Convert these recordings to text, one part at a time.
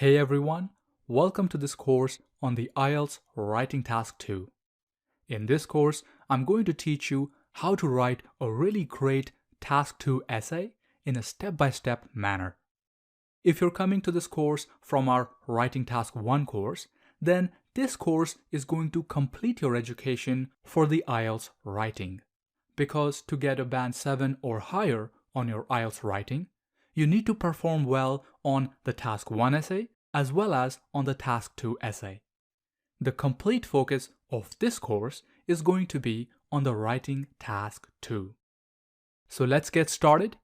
Hey everyone, welcome to this course on the IELTS Writing Task 2. In this course, I'm going to teach you how to write a really great Task 2 essay in a step-by-step manner. If you're coming to this course from our Writing Task 1 course, then this course is going to complete your education for the IELTS Writing. Because to get a Band 7 or higher on your IELTS Writing, you need to perform well on the Task 1 essay as well as on the Task 2 essay. The complete focus of this course is going to be on the Writing Task 2. So let's get started.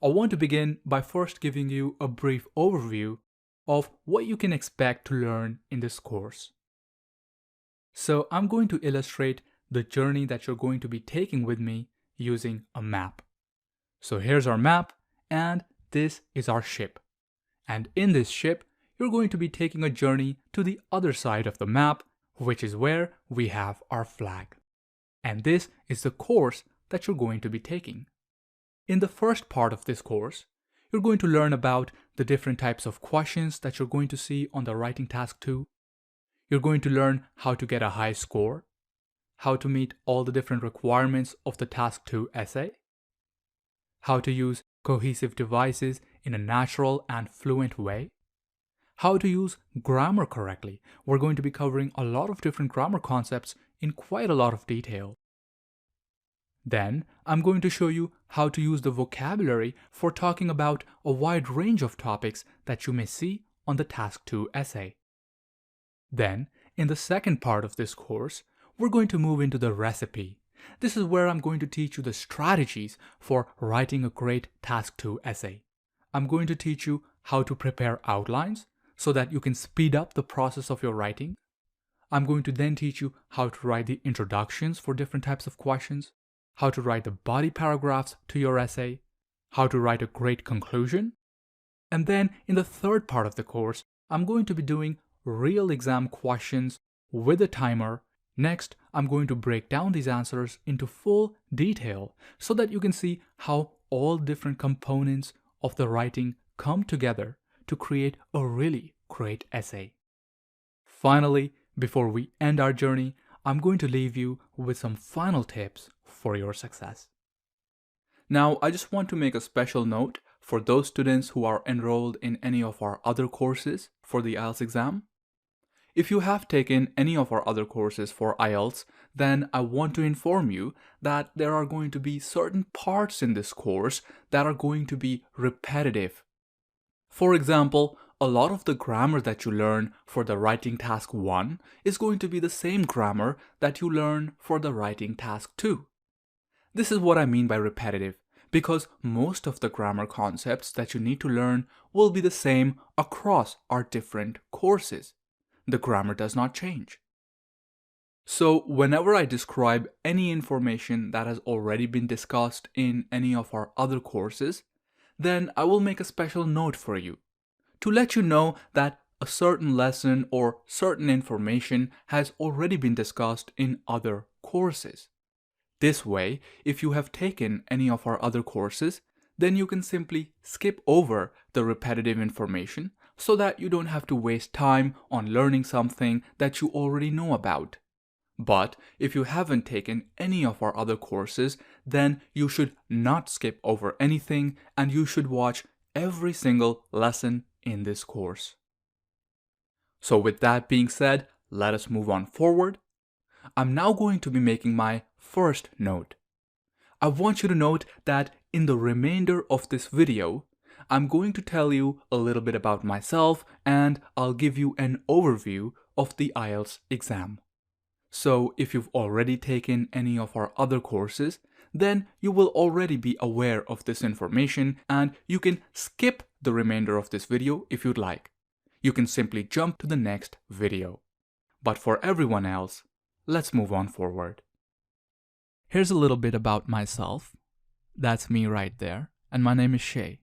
I want to begin by first giving you a brief overview of what you can expect to learn in this course. So I'm going to illustrate the journey that you're going to be taking with me using a map. So here's our map, and this is our ship. And in this ship, you're going to be taking a journey to the other side of the map, which is where we have our flag. And this is the course that you're going to be taking. In the first part of this course, you're going to learn about the different types of questions that you're going to see on the Writing Task 2. You're going to learn how to get a high score, how to meet all the different requirements of the Task 2 essay, how to use cohesive devices in a natural and fluent way, how to use grammar correctly. We're going to be covering a lot of different grammar concepts in quite a lot of detail. Then, I'm going to show you how to use the vocabulary for talking about a wide range of topics that you may see on the Task 2 essay. Then, in the second part of this course, we're going to move into the recipe. This is where I'm going to teach you the strategies for writing a great Task 2 essay. I'm going to teach you how to prepare outlines so that you can speed up the process of your writing. I'm going to then teach you how to write the introductions for different types of questions, how to write the body paragraphs to your essay, how to write a great conclusion. And then in the third part of the course, I'm going to be doing real exam questions with a timer. Next, I'm going to break down these answers into full detail so that you can see how all different components of the writing come together to create a really great essay. Finally, before we end our journey, I'm going to leave you with some final tips for your success. Now, I just want to make a special note for those students who are enrolled in any of our other courses for the IELTS exam. If you have taken any of our other courses for IELTS, then I want to inform you that there are going to be certain parts in this course that are going to be repetitive. For example, a lot of the grammar that you learn for the Writing Task 1 is going to be the same grammar that you learn for the Writing Task 2. This is what I mean by repetitive, because most of the grammar concepts that you need to learn will be the same across our different courses. The grammar does not change. So whenever I describe any information that has already been discussed in any of our other courses, then I will make a special note for you to let you know that a certain lesson or certain information has already been discussed in other courses. This way, if you have taken any of our other courses, then you can simply skip over the repetitive information so that you don't have to waste time on learning something that you already know about. But if you haven't taken any of our other courses, then you should not skip over anything and you should watch every single lesson in this course. So with that being said, let us move on forward. I'm now going to be making my first note. I want you to note that in the remainder of this video, I'm going to tell you a little bit about myself and I'll give you an overview of the IELTS exam. So if you've already taken any of our other courses, then you will already be aware of this information and you can skip the remainder of this video if you'd like. You can simply jump to the next video. But for everyone else, let's move on forward. Here's a little bit about myself. That's me right there, and my name is Shay.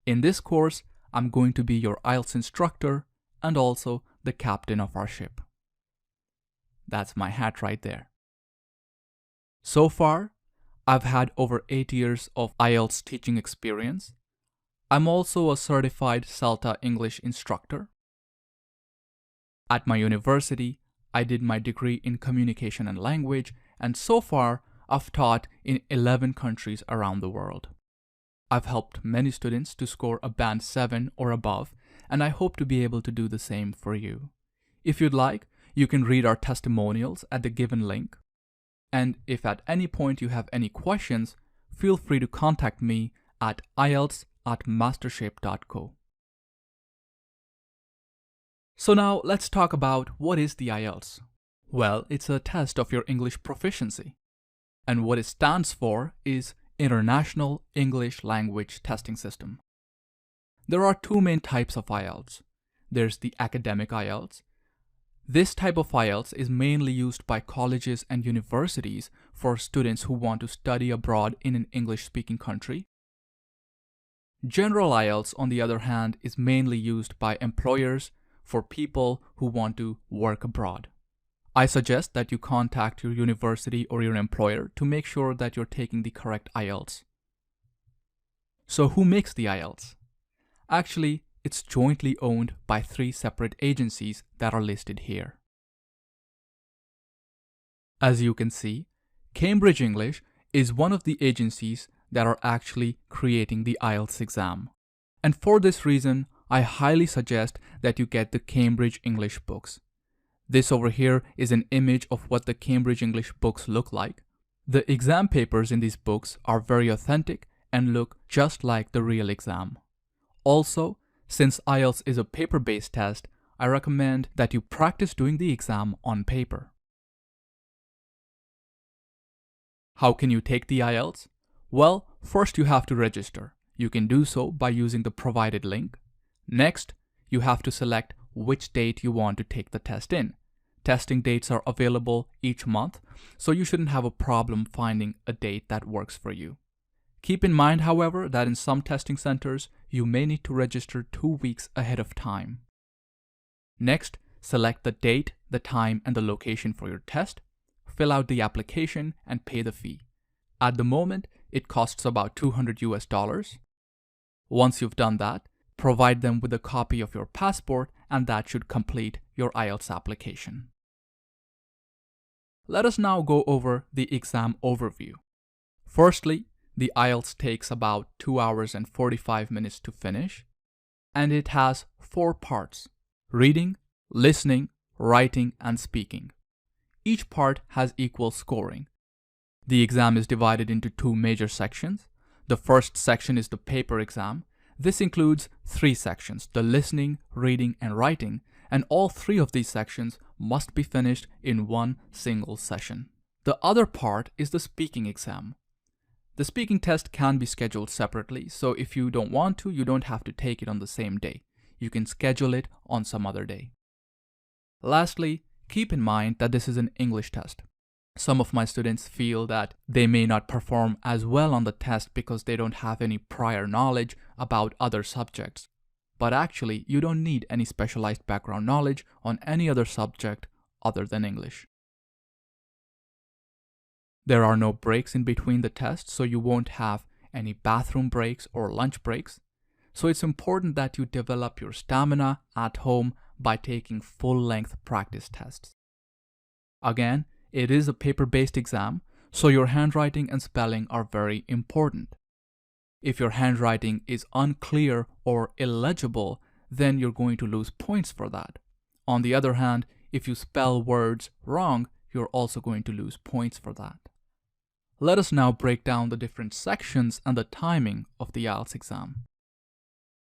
In this course, I'm going to be your IELTS instructor and also the captain of our ship. That's my hat right there. So far, I've had over 8 years of IELTS teaching experience. I'm also a certified CELTA English instructor. At my university, I did my degree in communication and language, and so far, I've taught in 11 countries around the world. I've helped many students to score a band 7 or above, and I hope to be able to do the same for you. If you'd like, you can read our testimonials at the given link. And if at any point you have any questions, feel free to contact me at ielts@mastershape.co. So now let's talk about what is the IELTS. Well, it's a test of your English proficiency. And what it stands for is International English Language Testing System. There are two main types of IELTS. There's the academic IELTS. This type of IELTS is mainly used by colleges and universities for students who want to study abroad in an English-speaking country. General IELTS, on the other hand, is mainly used by employers for people who want to work abroad. I suggest that you contact your university or your employer to make sure that you're taking the correct IELTS. So who makes the IELTS? Actually, it's jointly owned by 3 separate agencies that are listed here. As you can see, Cambridge English is one of the agencies that are actually creating the IELTS exam. And for this reason, I highly suggest that you get the Cambridge English books. This over here is an image of what the Cambridge English books look like. The exam papers in these books are very authentic and look just like the real exam. Also, since IELTS is a paper-based test, I recommend that you practice doing the exam on paper. How can you take the IELTS? Well, first you have to register. You can do so by using the provided link. Next, you have to select which date you want to take the test in. Testing dates are available each month, so you shouldn't have a problem finding a date that works for you. Keep in mind, however, that in some testing centers, you may need to register 2 weeks ahead of time. Next, select the date, the time, and the location for your test. Fill out the application and pay the fee. At the moment, it costs about $200. Once you've done that, provide them with a copy of your passport, and that should complete your IELTS application. Let us now go over the exam overview. Firstly, the IELTS takes about 2 hours and 45 minutes to finish, and it has 4 parts: reading, listening, writing, and speaking. Each part has equal scoring. The exam is divided into 2 major sections. The first section is the paper exam. This includes 3 sections: the listening, reading, and writing, and all 3 of these sections must be finished in one single session. The other part is the speaking exam. The speaking test can be scheduled separately, so if you don't want to, you don't have to take it on the same day. You can schedule it on some other day. Lastly, keep in mind that this is an English test. Some of my students feel that they may not perform as well on the test because they don't have any prior knowledge about other subjects. But actually, you don't need any specialized background knowledge on any other subject other than English. There are no breaks in between the tests, so you won't have any bathroom breaks or lunch breaks. So it's important that you develop your stamina at home by taking full-length practice tests. Again, it is a paper-based exam, so your handwriting and spelling are very important. If your handwriting is unclear or illegible, then you're going to lose points for that. On the other hand, if you spell words wrong, you're also going to lose points for that. Let us now break down the different sections and the timing of the IELTS exam.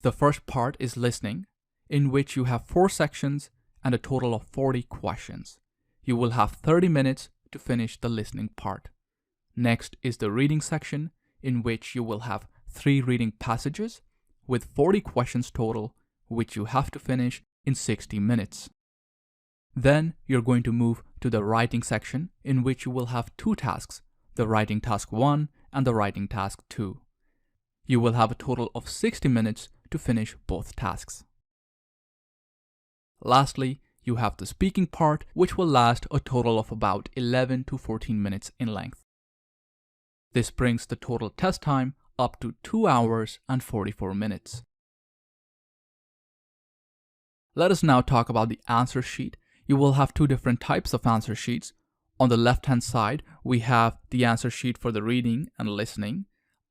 The first part is listening, in which you have 4 sections and a total of 40 questions. You will have 30 minutes to finish the listening part. Next is the reading section, in which you will have 3 reading passages with 40 questions total, which you have to finish in 60 minutes. Then you're going to move to the writing section, in which you will have 2 tasks, the writing task 1 and the writing task 2. You will have a total of 60 minutes to finish both tasks. Lastly, you have the speaking part, which will last a total of about 11 to 14 minutes in length. This brings the total test time up to 2 hours and 44 minutes. Let us now talk about the answer sheet. You will have two different types of answer sheets. On the left-hand side, we have the answer sheet for the reading and listening.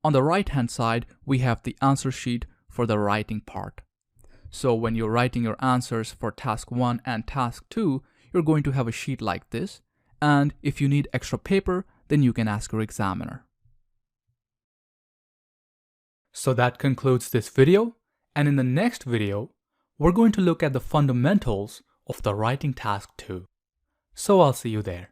On the right-hand side, we have the answer sheet for the writing part. So when you're writing your answers for task 1 and task 2, you're going to have a sheet like this. And if you need extra paper, then you can ask your examiner. So that concludes this video. And in the next video, we're going to look at the fundamentals of the writing task 2. So I'll see you there.